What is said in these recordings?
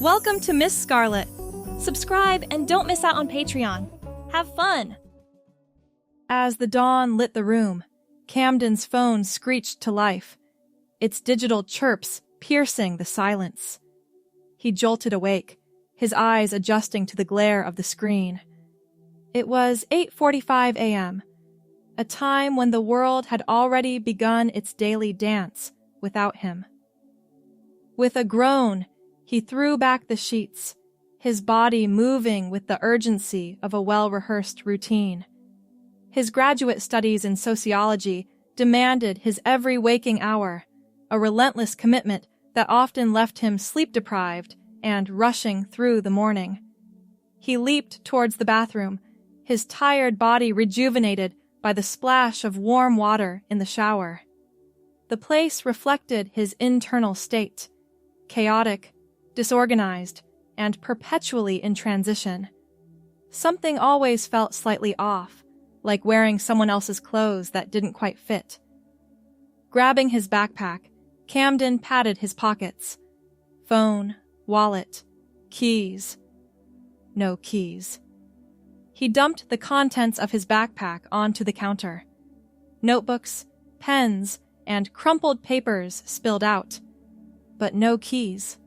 Welcome to Miss Scarlett. Subscribe and don't miss out on Patreon. Have fun! As the dawn lit the room, Camden's phone screeched to life, its digital chirps piercing the silence. He jolted awake, his eyes adjusting to the glare of the screen. It was 8:45 a.m., a time when the world had already begun its daily dance without him. With a groan, he threw back the sheets, his body moving with the urgency of a well-rehearsed routine. His graduate studies in sociology demanded his every waking hour, a relentless commitment that often left him sleep-deprived and rushing through the morning. He leaped towards the bathroom, his tired body rejuvenated by the splash of warm water in the shower. The place reflected his internal state, chaotic, disorganized, and perpetually in transition. Something always felt slightly off, like wearing someone else's clothes that didn't quite fit. Grabbing his backpack, Camden patted his pockets. Phone, wallet, keys. No keys. He dumped the contents of his backpack onto the counter. Notebooks, pens, and crumpled papers spilled out, but no keys.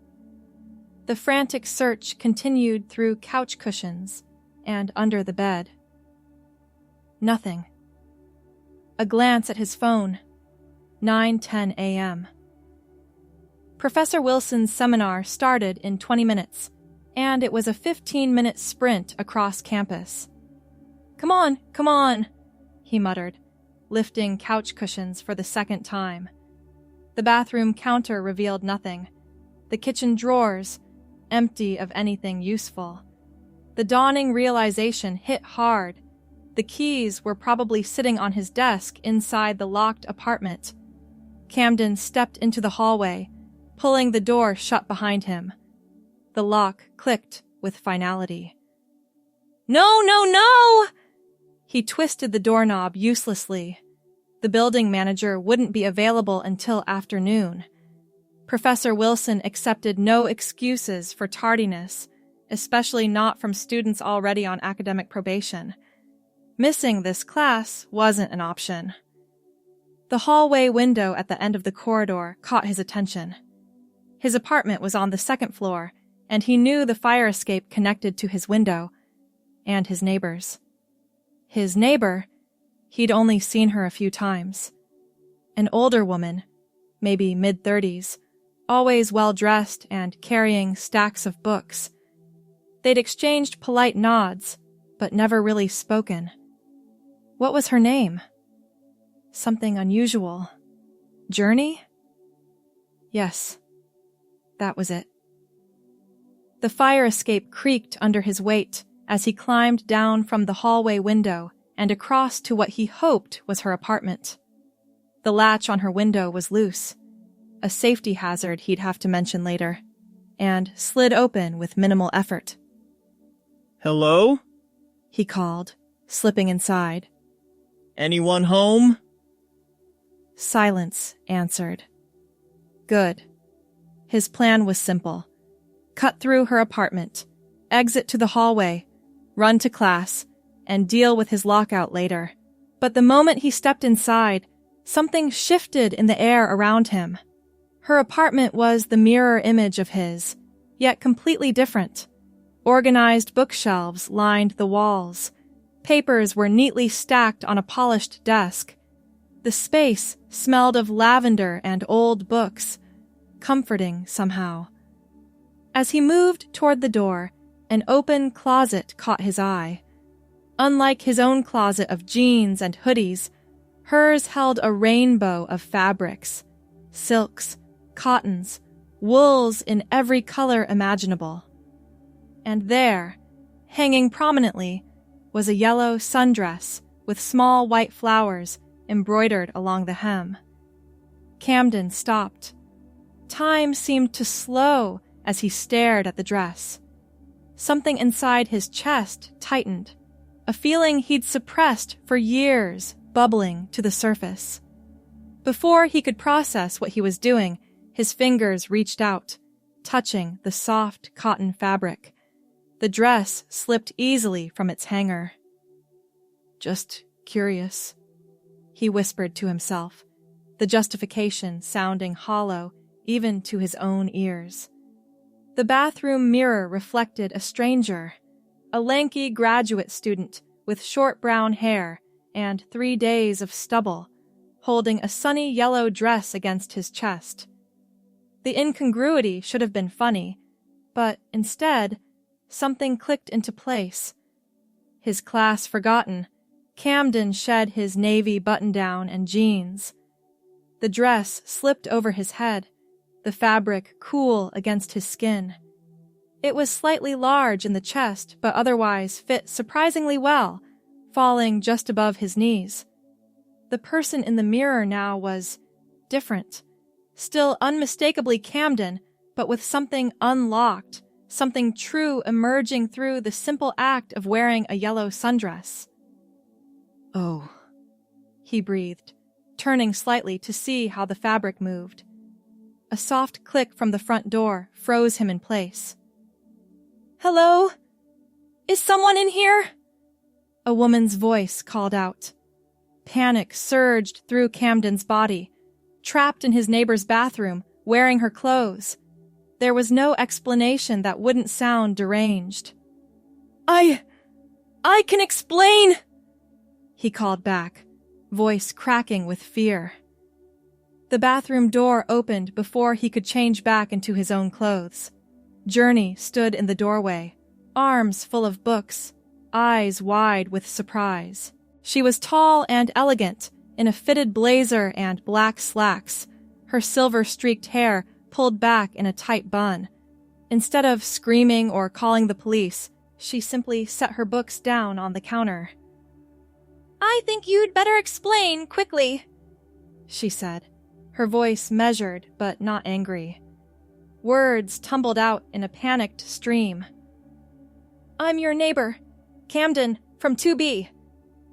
The frantic search continued through couch cushions and under the bed. Nothing. A glance at his phone. 9:10 a.m. Professor Wilson's seminar started in 20 minutes, and it was a 15-minute sprint across campus. Come on, he muttered, lifting couch cushions for the second time. The bathroom counter revealed nothing. The kitchen drawers, empty of anything useful. The dawning realization hit hard. The keys were probably sitting on his desk inside the locked apartment. Camden stepped into the hallway, pulling the door shut behind him. The lock clicked with finality. No! He twisted the doorknob uselessly. The building manager wouldn't be available until afternoon. Professor Wilson accepted no excuses for tardiness, especially not from students already on academic probation. Missing this class wasn't an option. The hallway window at the end of the corridor caught his attention. His apartment was on the second floor, and he knew the fire escape connected to his window and his neighbor's. His neighbor, he'd only seen her a few times. An older woman, maybe mid-30s, always well-dressed and carrying stacks of books. They'd exchanged polite nods, but never really spoken. What was her name? Something unusual. Journey? Yes, that was it. The fire escape creaked under his weight as he climbed down from the hallway window and across to what he hoped was her apartment. The latch on her window was loose, a safety hazard he'd have to mention later, and slid open with minimal effort. Hello? He called, slipping inside. Anyone home? Silence answered. Good. His plan was simple. Cut through her apartment, exit to the hallway, run to class, and deal with his lockout later. But the moment he stepped inside, something shifted in the air around him. Her apartment was the mirror image of his, yet completely different. Organized bookshelves lined the walls. Papers were neatly stacked on a polished desk. The space smelled of lavender and old books, comforting somehow. As he moved toward the door, an open closet caught his eye. Unlike his own closet of jeans and hoodies, hers held a rainbow of fabrics, silks, cottons, wools in every color imaginable. And there, hanging prominently, was a yellow sundress with small white flowers embroidered along the hem. Camden stopped. Time seemed to slow as he stared at the dress. Something inside his chest tightened, a feeling he'd suppressed for years bubbling to the surface. Before he could process what he was doing, his fingers reached out, touching the soft cotton fabric. The dress slipped easily from its hanger. "Just curious," he whispered to himself, the justification sounding hollow even to his own ears. The bathroom mirror reflected a stranger, a lanky graduate student with short brown hair and 3 days of stubble, holding a sunny yellow dress against his chest. The incongruity should have been funny, but instead, something clicked into place. His class forgotten, Camden shed his navy button-down and jeans. The dress slipped over his head, the fabric cool against his skin. It was slightly large in the chest, but otherwise fit surprisingly well, falling just above his knees. The person in the mirror now was different, still unmistakably Camden, but with something unlocked, something true emerging through the simple act of wearing a yellow sundress. "Oh," he breathed, turning slightly to see how the fabric moved. A soft click from the front door froze him in place. "Hello? Is someone in here?" A woman's voice called out. Panic surged through Camden's body, trapped in his neighbor's bathroom, wearing her clothes. There was no explanation that wouldn't sound deranged. I can explain," he called back, voice cracking with fear. The bathroom door opened before he could change back into his own clothes. Journey stood in the doorway, arms full of books, eyes wide with surprise. She was tall and elegant, in a fitted blazer and black slacks, her silver-streaked hair pulled back in a tight bun. Instead of screaming or calling the police, she simply set her books down on the counter. "I think you'd better explain quickly," she said, her voice measured but not angry. Words tumbled out in a panicked stream. "I'm your neighbor, Camden, from 2B.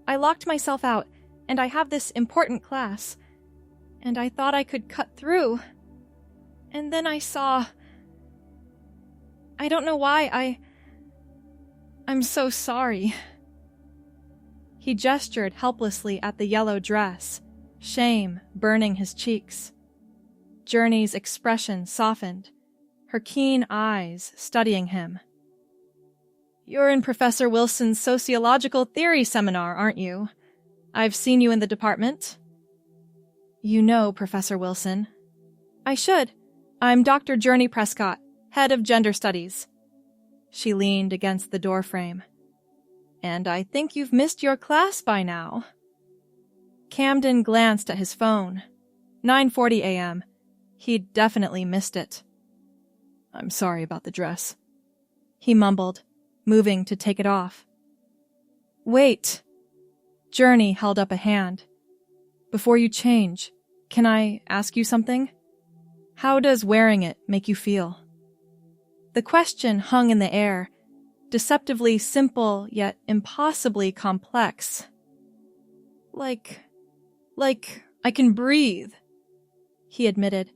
I locked myself out, and I have this important class, and I thought I could cut through. And then I saw... I don't know why I'm so sorry." He gestured helplessly at the yellow dress, shame burning his cheeks. Journey's expression softened, her keen eyes studying him. "You're in Professor Wilson's sociological theory seminar, aren't you? I've seen you in the department." "You know Professor Wilson." "I should. I'm Dr. Journey Prescott, head of gender studies." She leaned against the doorframe. "And I think you've missed your class by now." Camden glanced at his phone. 9:40 a.m. He'd definitely missed it. "I'm sorry about the dress," he mumbled, moving to take it off. "Wait." Journey held up a hand. "Before you change, can I ask you something? How does wearing it make you feel?" The question hung in the air, deceptively simple yet impossibly complex. Like I can breathe," he admitted,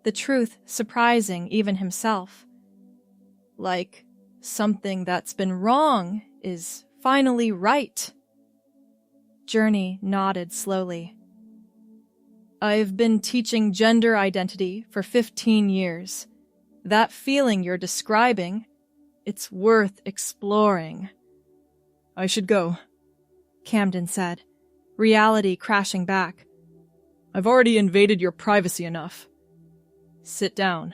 the truth surprising even himself. "Like something that's been wrong is finally right." Journey nodded slowly. "I've been teaching gender identity for 15 years. That feeling you're describing, it's worth exploring." "I should go," Camden said, reality crashing back. "I've already invaded your privacy enough." "Sit down."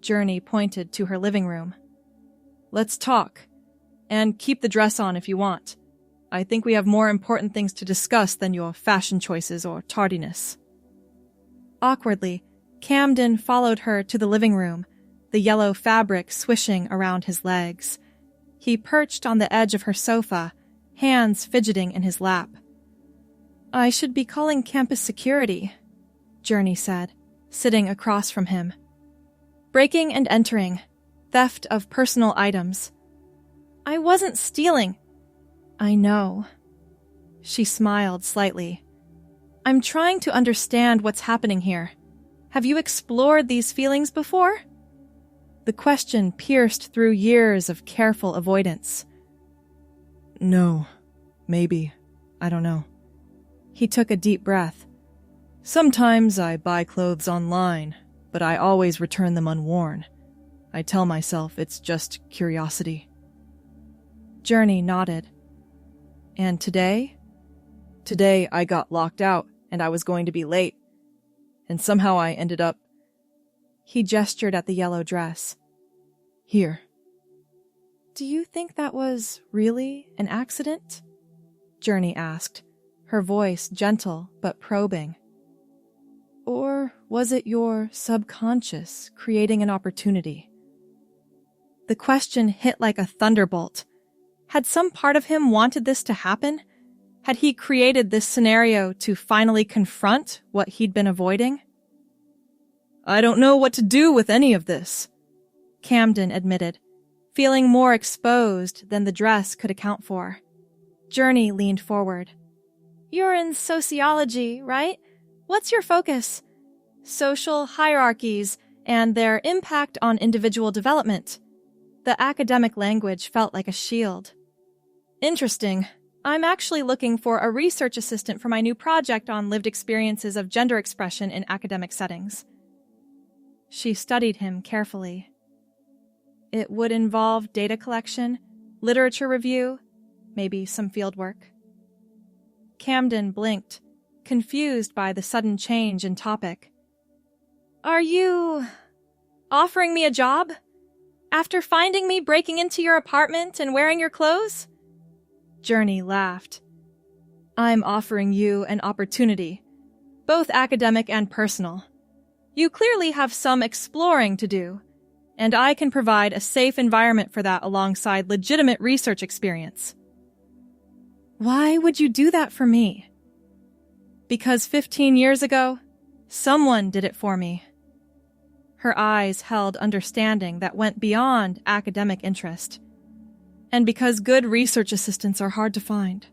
Journey pointed to her living room. "Let's talk. And keep the dress on if you want. I think we have more important things to discuss than your fashion choices or tardiness." Awkwardly, Camden followed her to the living room, the yellow fabric swishing around his legs. He perched on the edge of her sofa, hands fidgeting in his lap. "I should be calling campus security," Journey said, sitting across from him. "Breaking and entering. Theft of personal items." "I wasn't stealing." "I know." She smiled slightly. "I'm trying to understand what's happening here. Have you explored these feelings before?" The question pierced through years of careful avoidance. No, maybe. I don't know. He took a deep breath. Sometimes I buy clothes online, but I always return them unworn. I tell myself it's just curiosity. Journey nodded. And today? Today I got locked out and I was going to be late. And somehow I ended up... He gestured at the yellow dress. Here. Do you think that was really an accident? Journey asked, her voice gentle but probing. Or was it your subconscious creating an opportunity? The question hit like a thunderbolt. Had some part of him wanted this to happen? Had he created this scenario to finally confront what he'd been avoiding? I don't know what to do with any of this, Camden admitted, feeling more exposed than the dress could account for. Journey leaned forward. You're in sociology, right? What's your focus? Social hierarchies and their impact on individual development. The academic language felt like a shield. Interesting. I'm actually looking for a research assistant for my new project on lived experiences of gender expression in academic settings. She studied him carefully. It would involve data collection, literature review, maybe some field work. Camden blinked, confused by the sudden change in topic. Are you offering me a job? After finding me breaking into your apartment and wearing your clothes? Journey laughed. I'm offering you an opportunity, both academic and personal. You clearly have some exploring to do, and I can provide a safe environment for that alongside legitimate research experience. Why would you do that for me? Because 15 years ago, someone did it for me. Her eyes held understanding that went beyond academic interest. And because good research assistants are hard to find.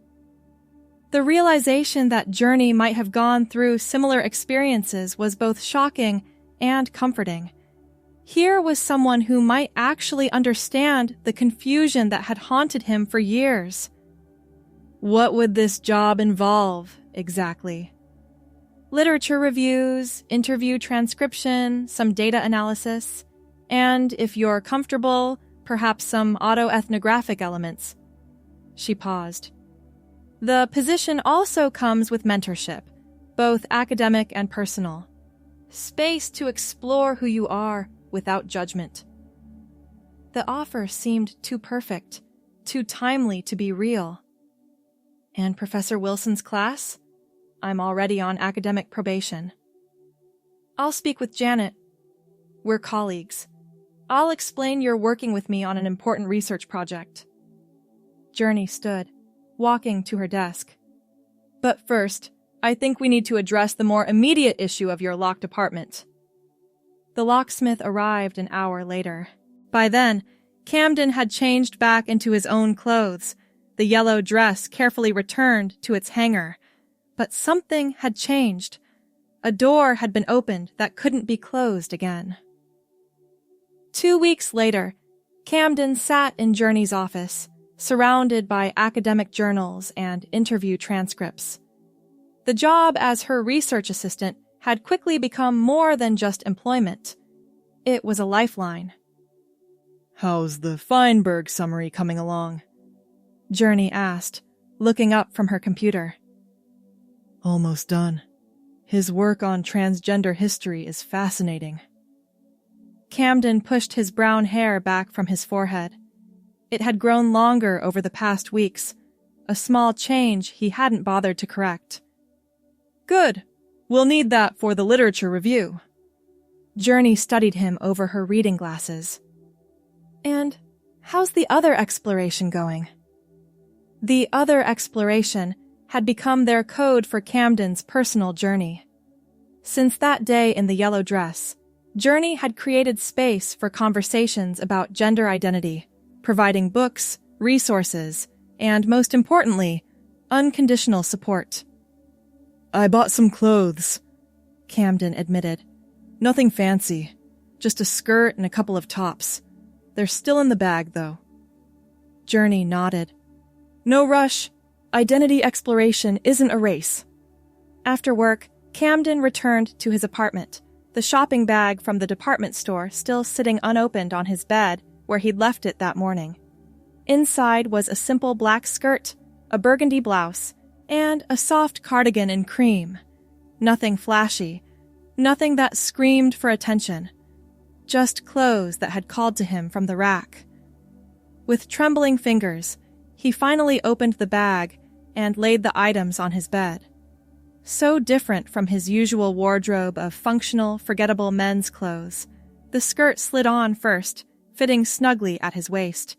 The realization that Journey might have gone through similar experiences was both shocking and comforting. Here was someone who might actually understand the confusion that had haunted him for years. What would this job involve, exactly? Literature reviews, interview transcription, some data analysis, and, if you're comfortable, perhaps some autoethnographic elements. She paused. The position also comes with mentorship, both academic and personal. Space to explore who you are without judgment. The offer seemed too perfect, too timely to be real. And Professor Wilson's class? I'm already on academic probation. I'll speak with Janet. We're colleagues. I'll explain you're working with me on an important research project. Journey stood, walking to her desk. But first, I think we need to address the more immediate issue of your locked apartment. The locksmith arrived an hour later. By then, Camden had changed back into his own clothes, the yellow dress carefully returned to its hanger. But something had changed. A door had been opened that couldn't be closed again. 2 weeks later, Camden sat in Journey's office, surrounded by academic journals and interview transcripts. The job as her research assistant had quickly become more than just employment. It was a lifeline. How's the Feinberg summary coming along? Journey asked, looking up from her computer. Almost done. His work on transgender history is fascinating. Camden pushed his brown hair back from his forehead. It had grown longer over the past weeks, a small change he hadn't bothered to correct. Good. We'll need that for the literature review. Journey studied him over her reading glasses. And how's the other exploration going? The other exploration had become their code for Camden's personal journey. Since that day in the yellow dress, Journey had created space for conversations about gender identity, providing books, resources, and most importantly, unconditional support. I bought some clothes, Camden admitted. Nothing fancy. Just a skirt and a couple of tops. They're still in the bag, though. Journey nodded. No rush. Identity exploration isn't a race. After work, Camden returned to his apartment, the shopping bag from the department store still sitting unopened on his bed where he'd left it that morning. Inside was a simple black skirt, a burgundy blouse, and a soft cardigan in cream. Nothing flashy, nothing that screamed for attention. Just clothes that had called to him from the rack. With trembling fingers, he finally opened the bag and laid the items on his bed. So different from his usual wardrobe of functional, forgettable men's clothes. The skirt slid on first, fitting snugly at his waist.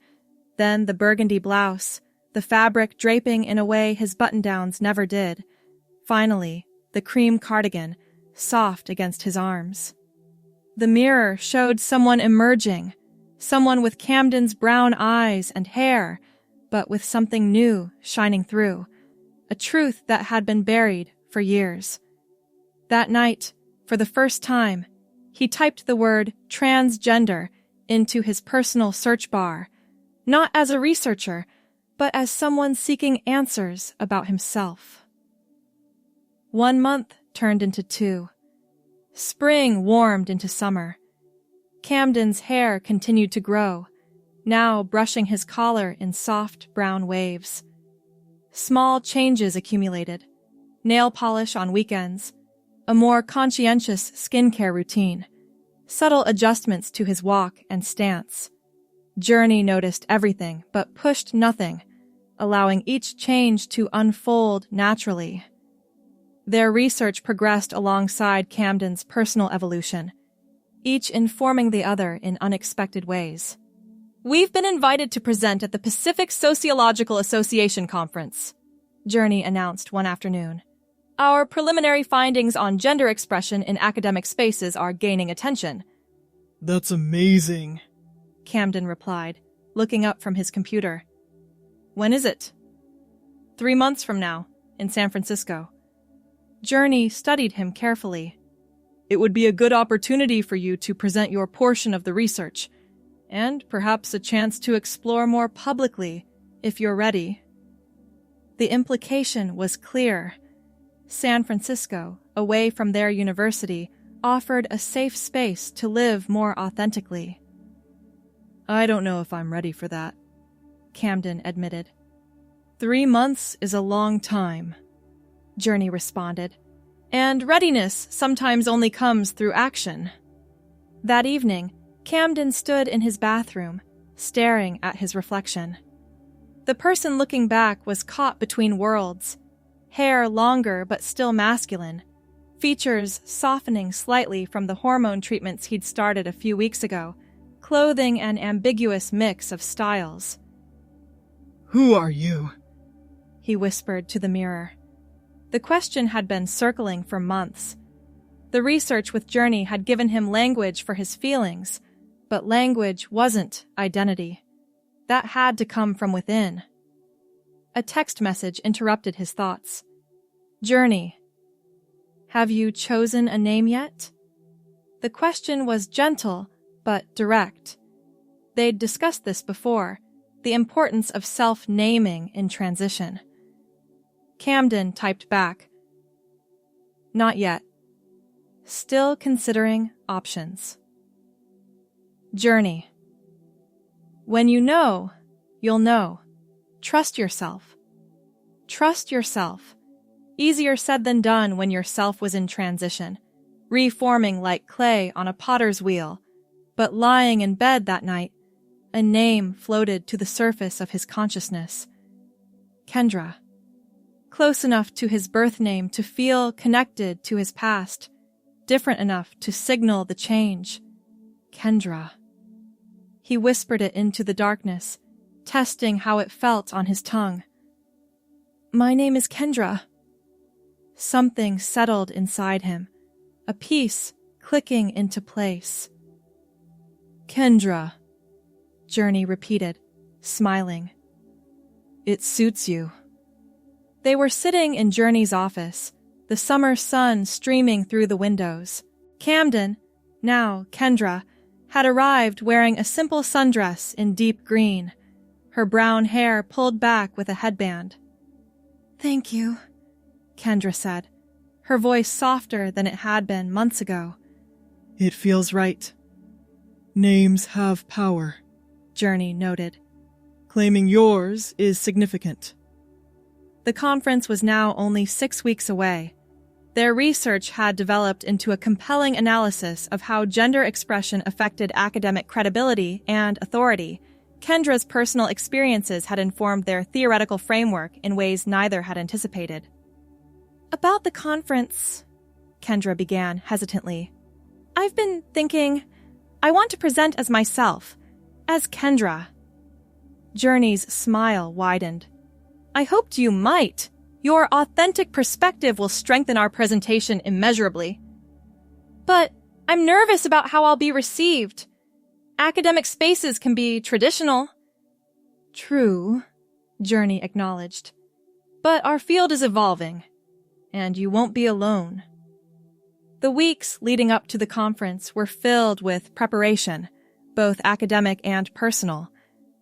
Then the burgundy blouse, the fabric draping in a way his button-downs never did. Finally, the cream cardigan, soft against his arms. The mirror showed someone emerging, someone with Camden's brown eyes and hair, but with something new shining through, a truth that had been buried for years. That night, for the first time, he typed the word transgender into his personal search bar, not as a researcher, but as someone seeking answers about himself. 1 month turned into 2. Spring warmed into summer. Camden's hair continued to grow, now brushing his collar in soft brown waves. Small changes accumulated. Nail polish on weekends, a more conscientious skincare routine, subtle adjustments to his walk and stance. Journey noticed everything but pushed nothing, allowing each change to unfold naturally. Their research progressed alongside Camden's personal evolution, each informing the other in unexpected ways. We've been invited to present at the Pacific Sociological Association Conference, Journey announced one afternoon. Our preliminary findings on gender expression in academic spaces are gaining attention. That's amazing, Camden replied, looking up from his computer. When is it? 3 months from now, in San Francisco. Journey studied him carefully. It would be a good opportunity for you to present your portion of the research, and perhaps a chance to explore more publicly, if you're ready. The implication was clear. San Francisco, away from their university, offered a safe space to live more authentically. I don't know if I'm ready for that, Camden admitted. 3 months is a long time, Journey responded, and readiness sometimes only comes through action. That evening, Camden stood in his bathroom, staring at his reflection. The person looking back was caught between worlds. Hair longer but still masculine, features softening slightly from the hormone treatments he'd started a few weeks ago, clothing an ambiguous mix of styles. Who are you? He whispered to the mirror. The question had been circling for months. The research with Journey had given him language for his feelings, but language wasn't identity. That had to come from within. A text message interrupted his thoughts. Journey. Have you chosen a name yet? The question was gentle, but direct. They'd discussed this before, the importance of self-naming in transition. Camden typed back. Not yet. Still considering options. Journey. When you know, you'll know. Trust yourself. Trust yourself. Easier said than done when your self was in transition, reforming like clay on a potter's wheel. But lying in bed that night, a name floated to the surface of his consciousness. Kendra. Close enough to his birth name to feel connected to his past, different enough to signal the change. Kendra. He whispered it into the darkness, testing how it felt on his tongue. My name is Kendra. Something settled inside him, a piece clicking into place. Kendra, Journey repeated, smiling. It suits you. They were sitting in Journey's office, the summer sun streaming through the windows. Camden, now Kendra, had arrived wearing a simple sundress in deep green, her brown hair pulled back with a headband. "Thank you," Kendra said, her voice softer than it had been months ago. "It feels right. Names have power," Journey noted. "Claiming yours is significant." The conference was now only 6 weeks away. Their research had developed into a compelling analysis of how gender expression affected academic credibility and authority. Kendra's personal experiences had informed their theoretical framework in ways neither had anticipated. "About the conference," Kendra began hesitantly. "I've been thinking, I want to present as myself, as Kendra." Journey's smile widened. "I hoped you might. Your authentic perspective will strengthen our presentation immeasurably. But I'm nervous about how I'll be received. Academic spaces can be traditional." "True," Journey acknowledged. "But our field is evolving, and you won't be alone." The weeks leading up to the conference were filled with preparation, both academic and personal.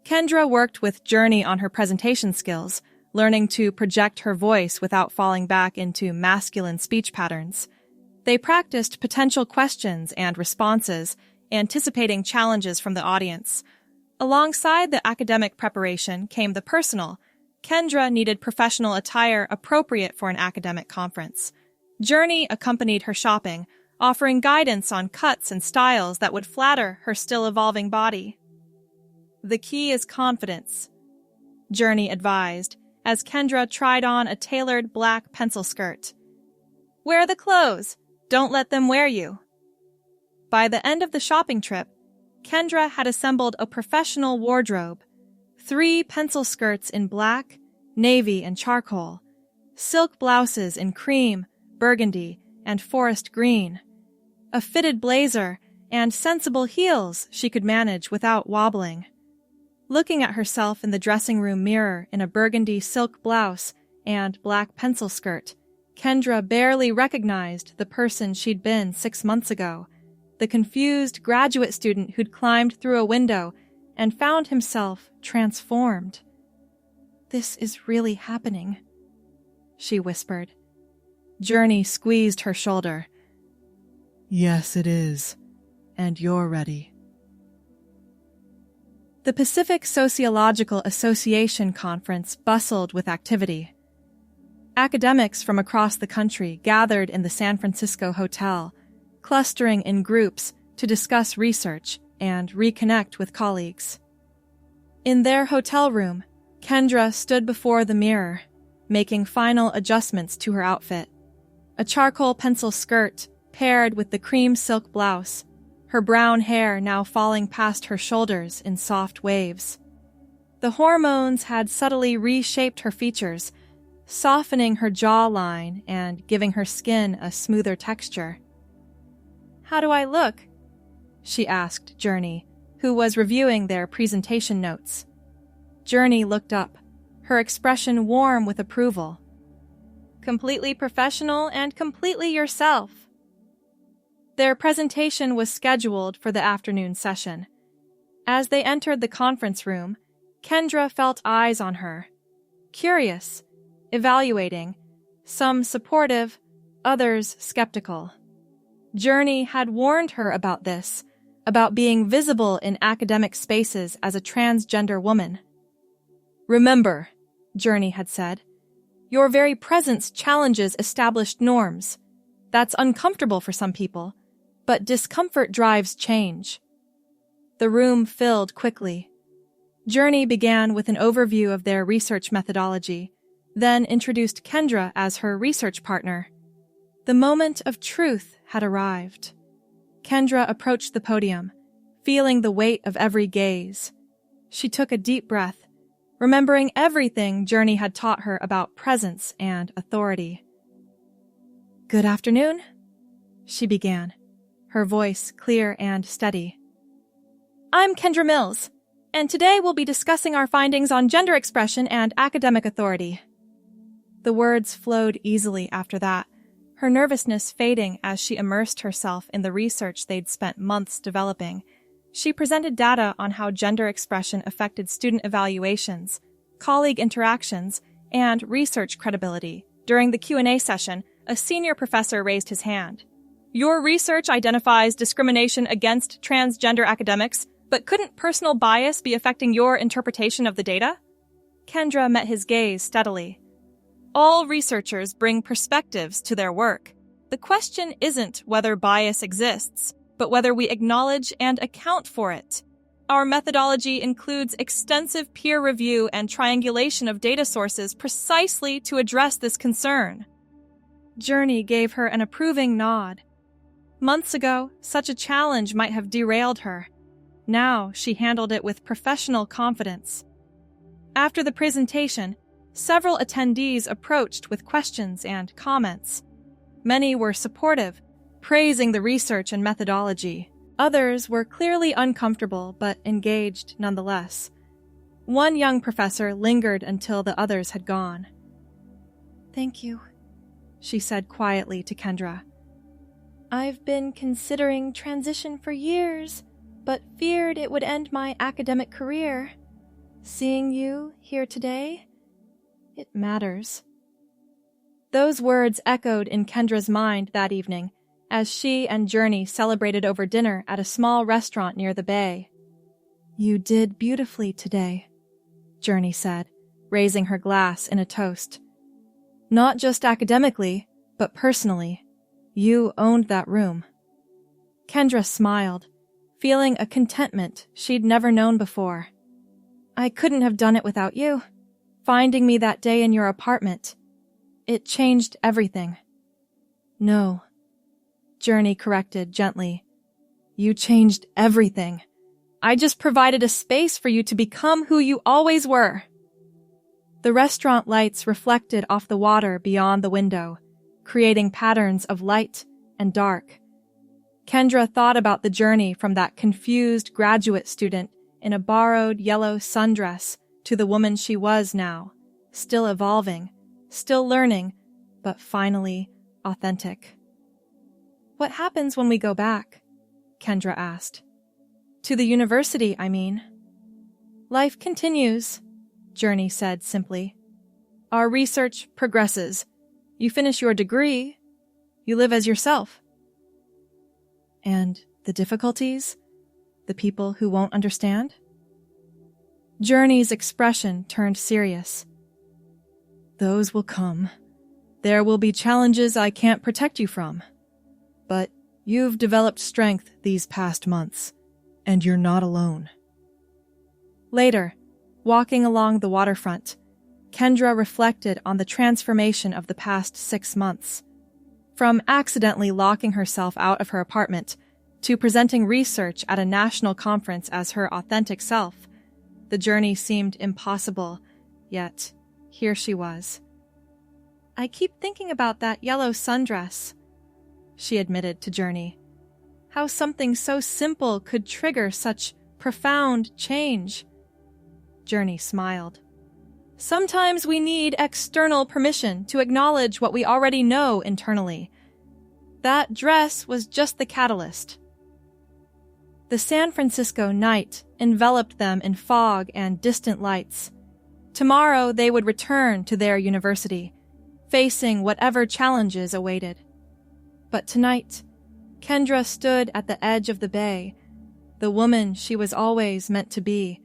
Kendra worked with Journey on her presentation skills, learning to project her voice without falling back into masculine speech patterns. They practiced potential questions and responses, anticipating challenges from the audience. Alongside the academic preparation came the personal. Kendra needed professional attire appropriate for an academic conference. Journey accompanied her shopping, offering guidance on cuts and styles that would flatter her still-evolving body. "The key is confidence," Journey advised, as Kendra tried on a tailored black pencil skirt. "Wear the clothes. Don't let them wear you." By the end of the shopping trip, Kendra had assembled a professional wardrobe: 3 pencil skirts in black, navy, and charcoal, silk blouses in cream, burgundy, and forest green, a fitted blazer, and sensible heels she could manage without wobbling. Looking at herself in the dressing room mirror in a burgundy silk blouse and black pencil skirt, Kendra barely recognized the person she'd been 6 months ago, the confused graduate student who'd climbed through a window and found himself transformed. "This is really happening," she whispered. Journey squeezed her shoulder. "Yes, it is. And you're ready." The Pacific Sociological Association conference bustled with activity. Academics from across the country gathered in the San Francisco hotel, clustering in groups to discuss research and reconnect with colleagues. In their hotel room, Kendra stood before the mirror, making final adjustments to her outfit. A charcoal pencil skirt paired with the cream silk blouse, her brown hair now falling past her shoulders in soft waves. The hormones had subtly reshaped her features, softening her jawline and giving her skin a smoother texture. "How do I look?" she asked Journey, who was reviewing their presentation notes. Journey looked up, her expression warm with approval. "Completely professional and completely yourself." Their presentation was scheduled for the afternoon session. As they entered the conference room, Kendra felt eyes on her. Curious, evaluating, some supportive, others skeptical. Journey had warned her about this, about being visible in academic spaces as a transgender woman. "Remember," Journey had said, "your very presence challenges established norms. That's uncomfortable for some people, but discomfort drives change." The room filled quickly. Journey began with an overview of their research methodology, then introduced Kendra as her research partner. The moment of truth had arrived. Kendra approached the podium, feeling the weight of every gaze. She took a deep breath, remembering everything Journey had taught her about presence and authority. "Good afternoon," she began, her voice clear and steady. "I'm Kendra Mills, and today we'll be discussing our findings on gender expression and academic authority." The words flowed easily after that, her nervousness fading as she immersed herself in the research they'd spent months developing. She presented data on how gender expression affected student evaluations, colleague interactions, and research credibility. During the Q&A session, a senior professor raised his hand. Your research identifies discrimination against transgender academics, but couldn't personal bias be affecting your interpretation of the data? Kendra met his gaze steadily. All researchers bring perspectives to their work. The question isn't whether bias exists, but whether we acknowledge and account for it. Our methodology includes extensive peer review and triangulation of data sources precisely to address this concern. Journey gave her an approving nod. Months ago, such a challenge might have derailed her. Now she handled it with professional confidence. After the presentation, several attendees approached with questions and comments. Many were supportive, praising the research and methodology. Others were clearly uncomfortable but engaged nonetheless. One young professor lingered until the others had gone. "Thank you," she said quietly to Kendra. "I've been considering transition for years, but feared it would end my academic career. Seeing you here today, it matters." Those words echoed in Kendra's mind that evening as she and Journey celebrated over dinner at a small restaurant near the bay. "You did beautifully today," Journey said, raising her glass in a toast. "Not just academically, but personally. You owned that room." Kendra smiled, feeling a contentment she'd never known before. "I couldn't have done it without you. Finding me that day in your apartment. It changed everything." "No," Journey corrected gently. "You changed everything. I just provided a space for you to become who you always were." The restaurant lights reflected off the water beyond the window, creating patterns of light and dark. Kendra thought about the journey from that confused graduate student in a borrowed yellow sundress to the woman she was now, still evolving, still learning, but finally authentic. "What happens when we go back?" Kendra asked. "To the university, I mean." "Life continues," Journey said simply. "Our research progresses. You finish your degree, you live as yourself." "And the difficulties? The people who won't understand?" Journey's expression turned serious. "Those will come. There will be challenges I can't protect you from. But you've developed strength these past months, and you're not alone." Later, walking along the waterfront, Kendra reflected on the transformation of the past 6 months. From accidentally locking herself out of her apartment to presenting research at a national conference as her authentic self, the journey seemed impossible, yet here she was. "I keep thinking about that yellow sundress," she admitted to Journey. "How something so simple could trigger such profound change." Journey smiled. "Sometimes we need external permission to acknowledge what we already know internally. That dress was just the catalyst." The San Francisco night enveloped them in fog and distant lights. Tomorrow they would return to their university, facing whatever challenges awaited. But tonight, Kendra stood at the edge of the bay, the woman she was always meant to be,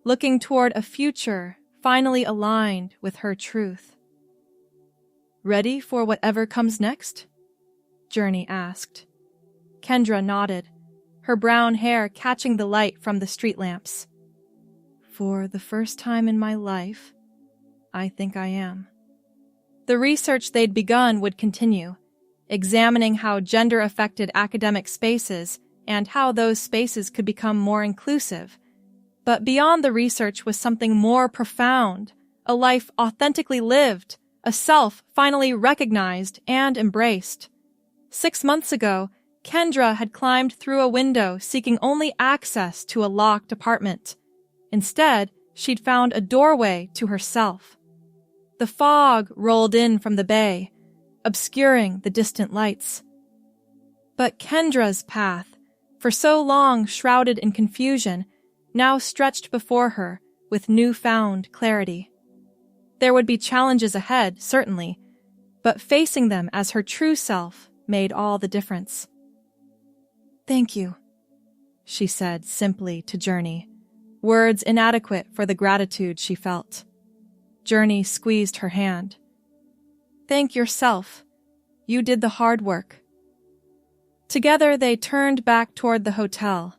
looking toward a future finally aligned with her truth. "Ready for whatever comes next?" Journey asked. Kendra nodded, her brown hair catching the light from the street lamps. "For the first time in my life, I think I am." The research they'd begun would continue, examining how gender affected academic spaces and how those spaces could become more inclusive. But beyond the research was something more profound, a life authentically lived, a self finally recognized and embraced. 6 months ago, Kendra had climbed through a window seeking only access to a locked apartment. Instead, she'd found a doorway to herself. The fog rolled in from the bay, obscuring the distant lights. But Kendra's path, for so long shrouded in confusion, now stretched before her with newfound clarity. There would be challenges ahead, certainly, but facing them as her true self made all the difference. "Thank you," she said simply to Journey, words inadequate for the gratitude she felt. Journey squeezed her hand. "Thank yourself. You did the hard work." Together they turned back toward the hotel,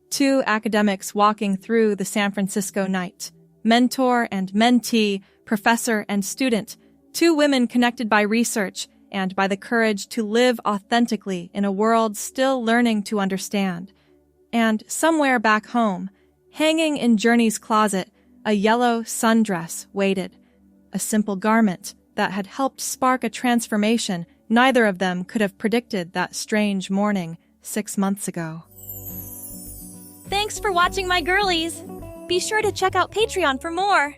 two academics walking through the San Francisco night, mentor and mentee, professor and student, two women connected by research and by the courage to live authentically in a world still learning to understand. And somewhere back home, hanging in Journey's closet, a yellow sundress waited, a simple garment that had helped spark a transformation neither of them could have predicted that strange morning 6 months ago. Thanks for watching, my girlies! Be sure to check out Patreon for more!